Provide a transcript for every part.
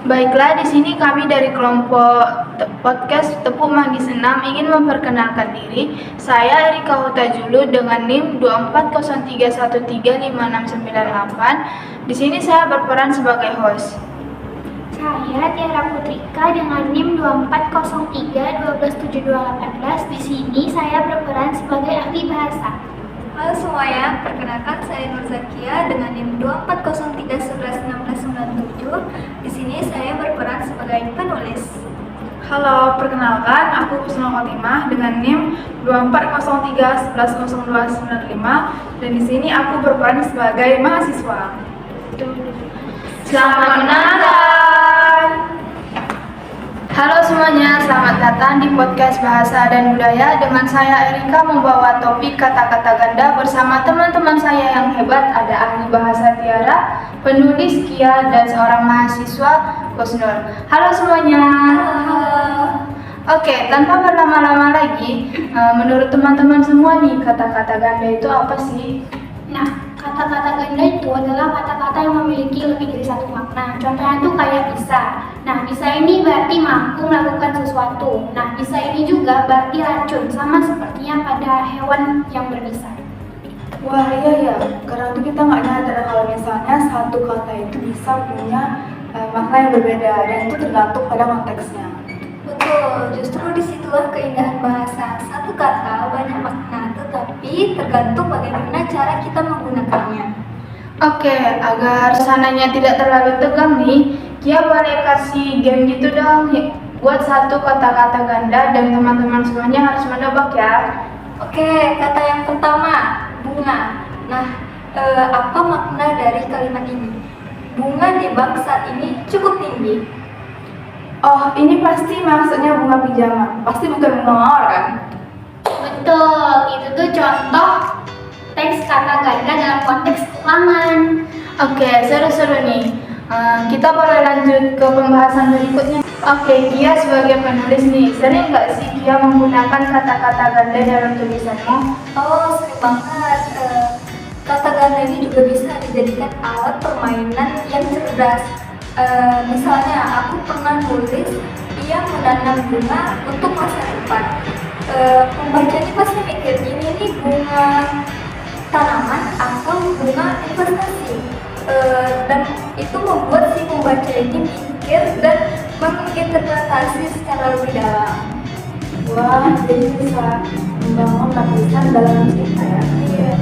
Baiklah, di sini kami dari kelompok podcast Tepuk Manggis 6 ingin memperkenalkan diri. Saya Erika Hutajulu dengan NIM 2403135698. Di sini saya berperan sebagai host. Saya Tiara Putrika dengan NIM 2403 Di sini saya berperan sebagai ahli bahasa. Halo semuanya, perkenalkan saya Nur Zakia dengan NIM 2403111697. Di sini saya berperan sebagai penulis. Halo, perkenalkan aku Kusno Khotimah dengan NIM 2403110295 dan di sini aku berperan sebagai mahasiswa. Selamat menonton. Halo semuanya, selamat datang di podcast Bahasa dan Budaya. Dengan saya Erika membawa topik kata-kata ganda bersama teman-teman saya yang hebat. Ada ahli bahasa Tiara, penulis Kia, dan seorang mahasiswa Kusnul. Halo semuanya. Oke, tanpa berlama-lama lagi, menurut teman-teman semua nih, kata-kata ganda itu apa sih? Nah, kata-kata ganda itu adalah kata-kata yang memiliki lebih dari satu makna. Contohnya tuh kayak bisa. Nah, bisa ini berarti mampu melakukan sesuatu. Nah, bisa ini juga berarti racun, sama sepertinya pada hewan yang berbisa. Wah iya ya, karena itu kita nggak nyadar kalau misalnya satu kata itu bisa punya makna yang berbeda dan itu tergantung pada konteksnya. Betul, justru disitulah keindahan bahasa. Satu kata banyak makna, tetapi tergantung bagaimana cara kita menggunakannya. Oke, agar suasananya tidak terlalu tegang nih, Kia boleh kasih game gitu dong. Buat satu kata-kata ganda dan teman-teman semuanya harus menebak ya. Oke, kata yang pertama, bunga. Nah, apa makna dari kalimat ini? Bunga di bank saat ini cukup tinggi. Oh, ini pasti maksudnya bunga pijama. Pasti bukan bunga mawar kan? Betul, itu tuh contoh teks kata ganda dalam konteks keuangan. Oke, seru-seru nih. Kita boleh lanjut ke pembahasan berikutnya. Oke, Kia sebagai penulis nih, sering nggak sih Kia menggunakan kata-kata ganda dalam tulisanmu? Oh, sering banget. Kata ganda ini juga bisa dijadikan alat permainan yang cerdas. Misalnya, aku pernah nulis, ia menanam bunga untuk masa depan. Pembaca ini pasti mikir, ini nih bunga tanaman atau bunga investasi. Dan itu membuat si pembaca ini mikir dan menginterpretasi secara lebih dalam. Wah, jadi bisa membangun lapisan dalam cerita ya. Iya.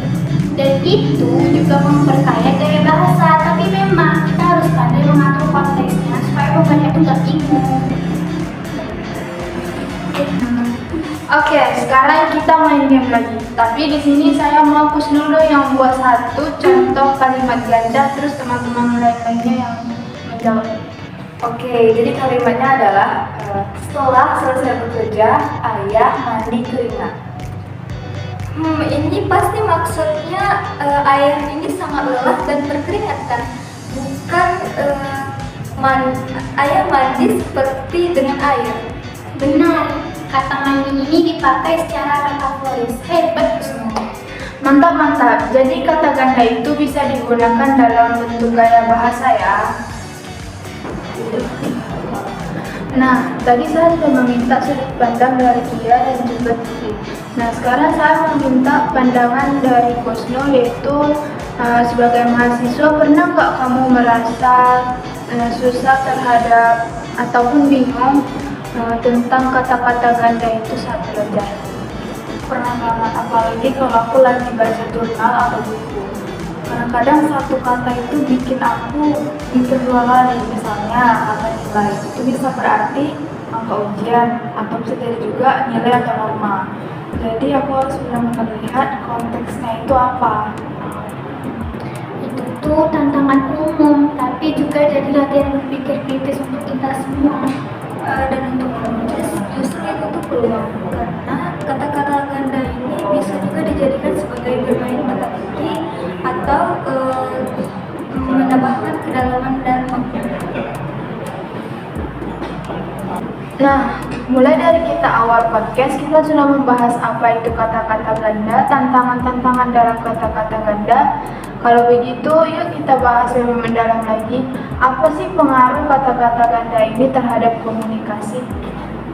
Dan itu juga memperkaya gaya bahasa, tapi memang kita harus pandai mengatur konteksnya supaya pembaca itu nggak bingung. Oke, sekarang kita main game lagi. Tapi di sini saya mau Kusnul dulu yang buat satu contoh kalimat ganda, terus teman-teman lainnya yang menjawab. Oke, jadi kalimatnya adalah setelah selesai bekerja, ayah mandi keringat. Ini pasti maksudnya ayah ini sangat lelah dan berkeringat kan? Bukan ayah mandi seperti dengan air. Benar, kata mandi ini dipakai secara metaforis. Hebat semua. Mantap. Jadi kata ganda itu bisa digunakan dalam bentuk gaya bahasa ya. Nah, tadi saya sudah meminta sudut pandang dari Kia dan juga Titi. Nah, sekarang saya meminta pandangan dari Kusno, yaitu sebagai mahasiswa, pernah nggak kamu merasa susah terhadap ataupun bingung tentang kata-kata ganda itu saat belajar? Pernah banget, apalagi kalau aku lagi baca jurnal atau buku. Kadang-kadang satu kata itu bikin aku mikir dua kali. Misalnya kata nilai itu bisa berarti angka ujian atau bisa jadi juga nilai atau norma. Jadi aku harus benar-benar lihat konteksnya itu apa. Itu tuh tantangan umum, tapi juga jadi latihan berpikir kritis untuk kita semua. Dan untuk menulis justru itu tuh peluang, karena kata-kata ganda ini bisa juga dijadikan sebagai bermain teka-teki atau menambahkan kedalaman dan makna. Nah, mulai dari kita awal awal podcast kita sudah membahas apa itu kata-kata ganda, tantangan-tantangan dalam kata-kata ganda. Kalau begitu, yuk kita bahas lebih mendalam lagi. Apa sih pengaruh kata-kata ganda ini terhadap komunikasi?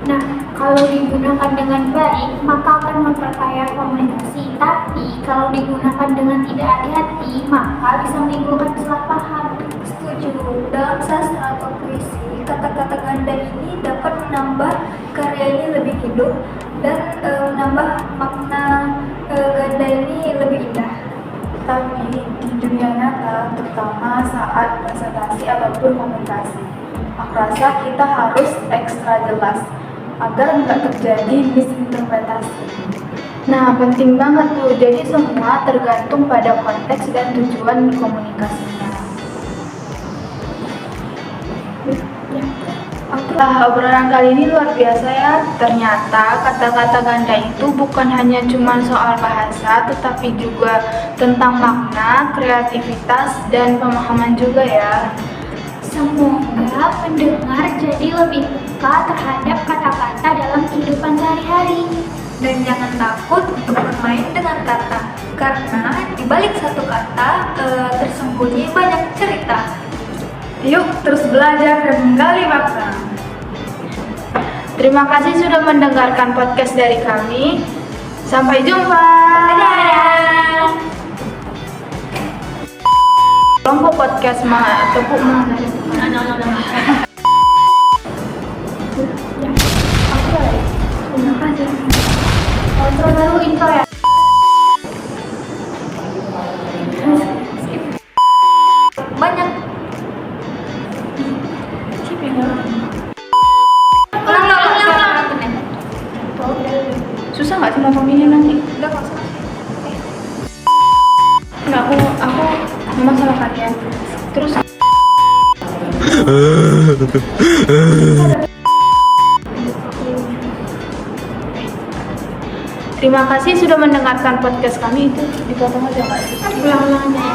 Nah, kalau digunakan dengan baik, maka akan memperkaya komunikasi. Tapi, kalau digunakan dengan tidak hati-hati, maka bisa menimbulkan salah paham. Setuju. Dalam sastra atau puisi, kata-kata ganda ini dapat menambah karya ini lebih hidup dan menambah makna ganda ini lebih indah. Tapi di dunia nyata, terutama saat presentasi ataupun komunikasi, aku rasa kita harus ekstra jelas agar nggak terjadi misinterpretasi. Nah, penting banget tuh. Jadi semua tergantung pada konteks dan tujuan komunikasinya. Obrolan kali ini luar biasa ya. Ternyata kata-kata ganda itu bukan hanya cuma soal bahasa, tetapi juga tentang makna, kreativitas, dan pemahaman juga ya. Semoga pendengar jadi lebih peka terhadap kata-kata dalam kehidupan sehari-hari. Dan jangan takut untuk bermain dengan kata, karena di balik satu kata tersembunyi banyak cerita. Yuk terus belajar dan menggali makna. Terima kasih sudah mendengarkan podcast dari kami. Sampai jumpa. Dadah! Kelompok podcast tepuk mana? Terima kasih. Kontrol dulu info ya. Banyak. Susah nggak sih mau pemilih nanti? Udah nggak usah. Nggak, aku masalah kalian. Terus terima kasih sudah mendengarkan podcast kami. Itu dipotong aja nggak sih? Ulang-ulang aja.